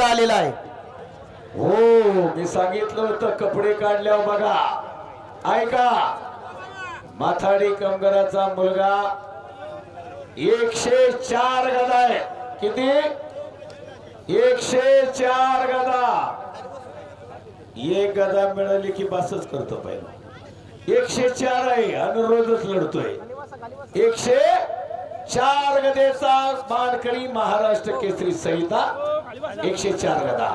कुस्तीला आलेला आहे। हो मी सांगितलं होतं कपडे काढल्यावर बघा ऐका माथाडी कामगाराचा मुलगा 104 गदा आहे किती 104 गदा एक गदा मिळाली की बसच करतो पहिला 104 आहे आणि रोजच लढतोय 104 गदेचा मानकरी महाराष्ट्र केसरी संहिता 104 गदा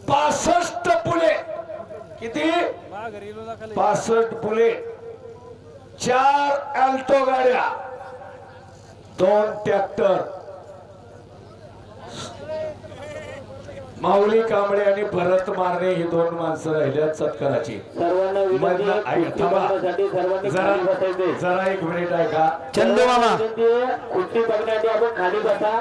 65 पुले किती 65 पुले 4 अल्टो गाड्या 2 ट्रॅक्टर माऊली कांबळे आणि भरत मारणे ही 2 माणसं राहिल्यात सत्काराची जरा एक मिनिट ऐका चंदू मामा कुस्ती बघण्यासाठी आपण खाली बसा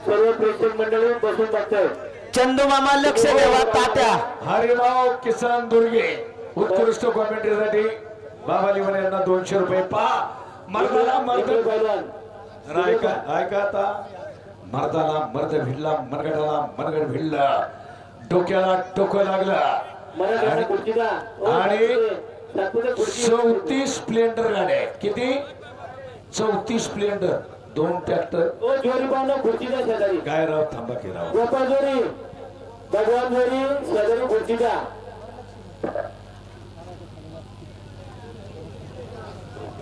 सर्व प्रेक्षक मंडळी बसून बघतोय चंदू मामा लक्ष द्यावा तात्या हरिभाऊ किसन दुर्गे उत्कृष्ट कॉमेंट्रीसाठी बाबा लिवन यांना 200 रुपये पा मर्दाला मर्द ऐका ऐका आता मर्दाला मर्द भिडला मनगडाला मनगड भिडला डोक्याला डोकं लागलं आणि 34 स्प्लेंडर गाड्या आहेत किती 34 स्प्लेंडर 2 ट्रॅक्टर काय राव थांबा की राव भगवान जोरी शेजारी खुर्चीचा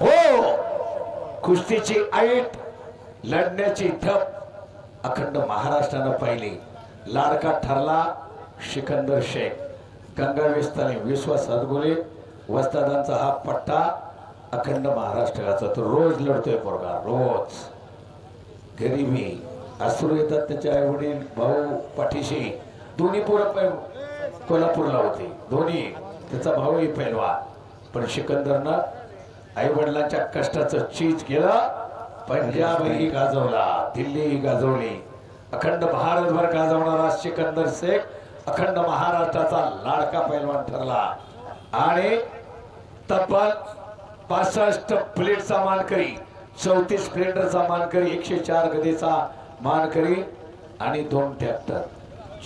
हो कुस्तीची ऐट लढण्याची ठप अखंड महाराष्ट्रानं पाहिली लाडका ठरला सिकंदर शेख गंगा विस्ताने विश्वास सदगुले वस्तादांचा हा पट्टा अखंड महाराष्ट्राचा तो रोज लढतोय पोरगा रोज गरीबी अश्रू येतात त्याचे आई वडील भाऊ पाठीशी दोन्ही पोरं कोल्हापूरला होते दोन्ही त्याचा भाऊही पैलवा पण सिकंदरनं आई वडिलांच्या कष्टाचं चीज केलं पंजाबही गाजवला दिल्लीही गाजवली अखंड भारतभर गाजवणारा सिकंदर शेख अखंड महाराष्ट्राचा लाडका पैलवान ठरला आणि तब्बल 65 प्लेटचा मानकरी 34 स्प्लेंडरचा मानकरी 104 गदेचा मानकरी आणि 2 ट्रॅक्टर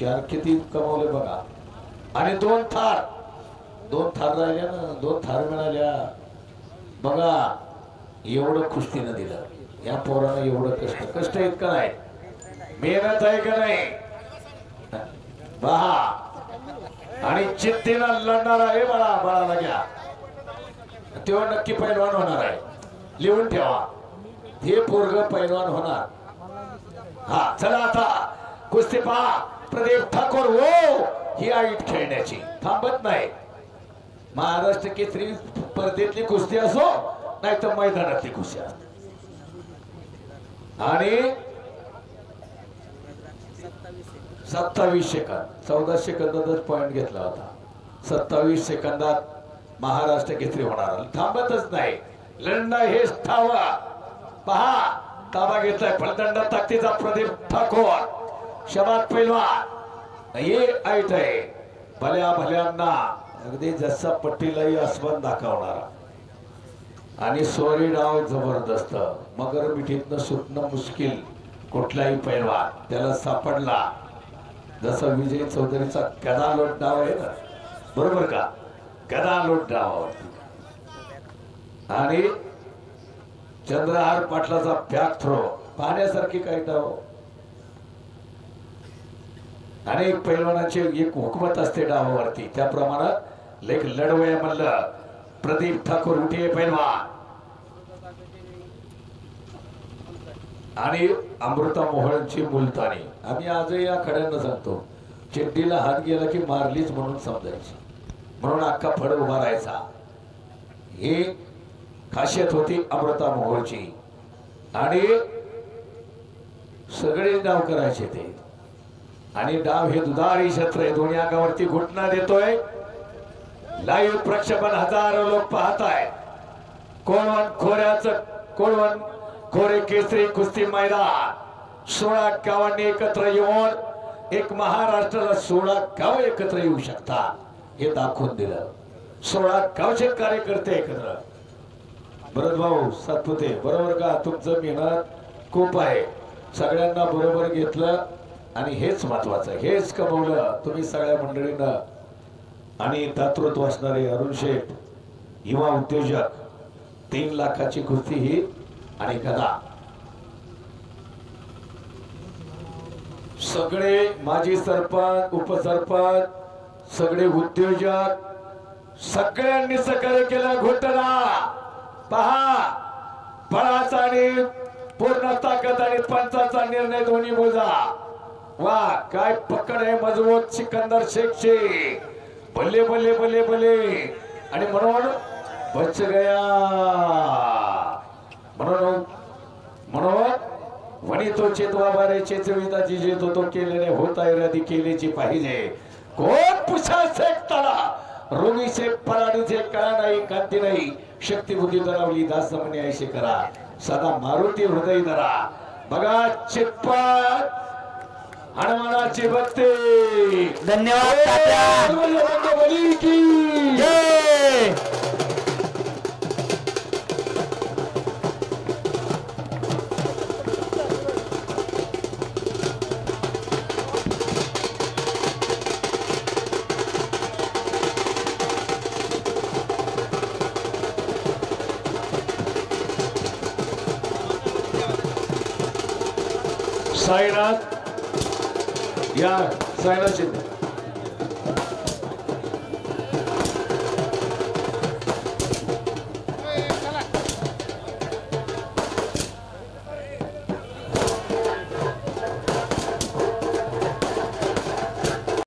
4 किती कमवले बघा आणि 2 थार राहिल्या ना 2 थार मिळाल्या बघा एवढं कुस्तीनं दिलं या पोरानं एवढं कष्ट इतकं नाही मेहनत आहे का नाही पहा आणि जिद्दीनं लढणार आहे बाळाला घ्या तेव्हा नक्की पैलवान होणार आहे लिहून ठेवा हे पोरग पैलवान होणार हा चला आता कुस्ती पहा प्रदीप ठाकूर हो ही आईट खेळण्याची थांबत नाही महाराष्ट्र केसरी स्पर्धेतली कुस्ती असो नाही तर मैदानातली कुस्ती असो आणि 27 सेकंद 14 सेकंदातच पॉइंट घेतला होता 27 सेकंदात महाराष्ट्र केसरी होणार थांबतच नाही लढणं हेच ठावा पहा ताबा घेतलाय फलदंड ताकदीचा प्रदीप ठाकूर शबाद पैलवान हे ऐट आहे भल्या भल्यांना अगदी जसा पट्टीलाही आसमान दाखवणारा आणि सोरी डाव जबरदस्त मगर मिठीतनं सुटणं मुश्किल कुठलाही पैलवान त्याला सापडला जसा विजय चौधरीचा गदा लोट डाव आहे ना बरोबर का गदा लोट डावावरती आणि चंद्रहार पाटलाचा बॅक थ्रो पाहण्यासारखी काही डाव अनेक पैलवानांची एक हुकमत असते डावावरती त्याप्रमाणे लेख लढवया म्हणलं प्रदीप ठाकूर उठे पैलवान आणि अमृता मोहळची मुलतानी आम्ही आजही या खड्यांना सांगतो चेड्डीला हात गेला की मारलीच म्हणून समजायची म्हणून अख्खा फड उभा राहायचा ही खासियत होती अमृता मोहळची आणि सगळे डाव करायचे ते आणि डाव हे दुधारी क्षेत्र आहे दोन्ही अंगावरती घुटना देतोय लाईव्ह प्रक्षेपण हजारो लोक पाहताय कोळवण खोऱ्याचं कोळवण खोरे केसरी कुस्ती मैदान 16 गावांनी एकत्र येऊन एक महाराष्ट्राला 16 गाव एकत्र येऊ शकतात हे दाखवून दिलं 16 गावचे कार्यकर्ते एकत्र भरत भाऊ सातपुते बरोबर का तुमचं मेहनत खूप आहे सगळ्यांना बरोबर घेतलं आणि हेच महत्वाचं, हेच कमवलं तुम्ही सगळ्या मंडळीनं. आणि दातृत्व असणारे अरुण शेठ युवा उद्योजक, 3 लाखाची कुस्ती ही आणि गदा. सगळे माजी सरपंच, उपसरपंच, सगळे उद्योजक, सगळ्यांनी सहकार्य केलं. घोटाळा पहा, बळाचा आणि पूर्ण ताकद आणि पंचाचा निर्णय दोन्ही मोजा. वा काय पकड आहे मजबूत सिकंदर शेखची. बल्ले बल्ले बल्ले बल्ले. आणि म्हणून बच गया. म्हणून वणी तो चेतवा बारेचे चविताची जे तो केलेले होता इरादी केलेची पाहिजे. कोण पुषा शेकताला रोगी शेख पराडीचे कळा नाही, कांती नाही, शक्ती बुद्धी दरावली दास म्हणे ऐसे करा, सदा मारुती हृदय धरा. बघा चितपट हनुमानाची भक्ती. धन्यवाद तात्या. बली की जय. साईनाथ या साईनाथ शिंदे.